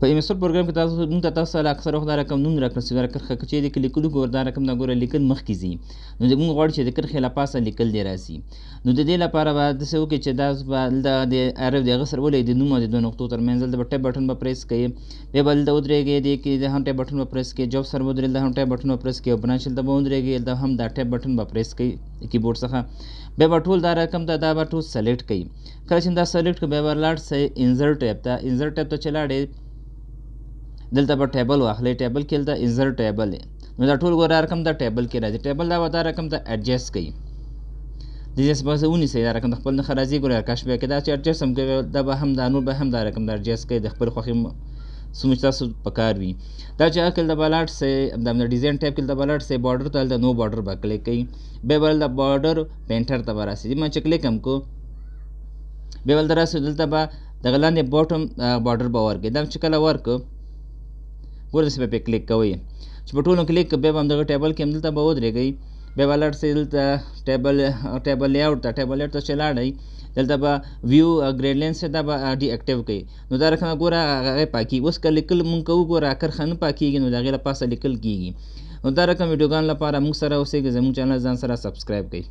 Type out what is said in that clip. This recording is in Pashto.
په ایمسل پروګرام کې تاسو موږ ته تاسو سره اکثر وخت دا رقم نوم راکړل چې دا کرښه چې د لیکلو ګور دا رقم دا ګوره لیکل مخکې ځي نو موږ غواړو چې د کرښې له پاسه لیکل دی راسي نو د دې لپاره به داسې وکړئ چې دا د عرب د هغه سره ولې د نوم او د دوه نقطو ترمنځ دلته به ټیپ بټن به پریس کوئ بیا به دلته ودرېږئ دې کې د هم ټیپ بټن به پریس کوئ جاب سره به ودرېږئ دلته هم ټیپ بټن به پریس کوئ او برانچ دلته به ودرېږئ دلته هم دا ټیپ بټن به پریس کوئ کیبورډ څخه بیا به ټول دا رقم ته دا به ټول سلیکټ کوئ کله چې دا سلیکټ کړئ بیا به لاړ شئ انزرټ ټیب ته انزرټ ټیب ته چې لاړئ دلته به ټیبل واخلئ ټیبل کې دلته انزرټ ټیبل دی نو دا ټول ګوره رقم دا ټیبل کې راځي ټیبل دا رقم ته ایډجسټ کوي د دې څخه ونیسئ دا رقم د خپل نښه راځي ګوره کاش بیا کې دا چې ایډجسټ هم کوي دا به هم دا نور به هم دا رقم دا ایډجسټ کوي د خپل خوښې څومره چې تاسو په کار وي دا چې هغه دلته به لاړ شئ د ډیزاین ټیب کې دلته به لاړ شئ بارډر ته دلته نو بارډر به کلیک کوئ بیا به دلته بارډر پینټر ته به راسئ ما چې کلیک هم کو بیا به دلته راسئ دلته به دغه لاندې باټم بارډر به ورکړئ دا چې کله ورکړو ګوره داسې به پرې کلیک کوئ چې په ټولو کلیک بیا به همدغه ټیبل کې هم دلته به ودرېږئ بیا به لاړ شئ دلته ټیبل لیاوټ ته ټیبل لیاوټ ته چې لاړئ دلته به ویو ګریډ لینس دا به ډي اکټیو کوي نو دا رقم ګوره هغه پاکي اوس که لیکل مونږ کوو ګوره کرښه نه پاکېږي نو د هغې له پاسه لیکل کېږي نو دا رقم ویډیوګانو لپاره موږ سره اوسئ زموږ چینل ځان سره سبسکرایب کړئ